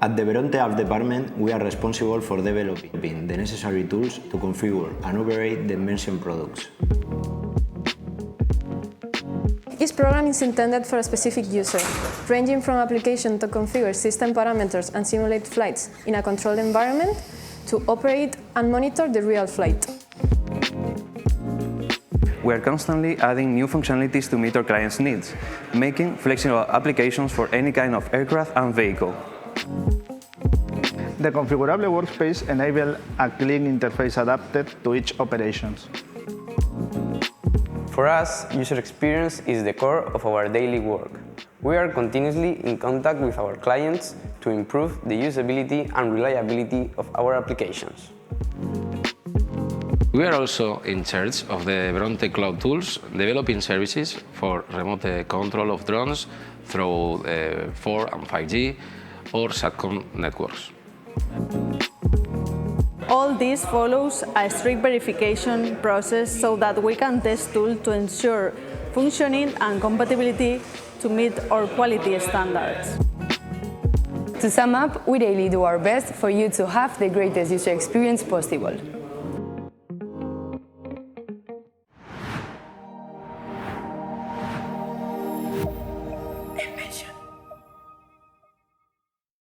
At the Veronte Apps department, we are responsible for developing the necessary tools to configure and operate the Embention products. Each program is intended for a specific user, ranging from application to configure system parameters and simulate flights in a controlled environment, to operate and monitor the real flight. We are constantly adding new functionalities to meet our clients' needs, making flexible applications for any kind of aircraft and vehicle. The configurable workspace enables a clean interface adapted to each operations. For us, user experience is the core of our daily work. We are continuously in contact with our clients to improve the usability and reliability of our applications. We are also in charge of the Veronte Cloud tools, developing services for remote control of drones through 4 and 5G or SATCOM networks. All this follows a strict verification process so that we can test tools to ensure functioning and compatibility to meet our quality standards. To sum up, we daily do our best for you to have the greatest user experience possible.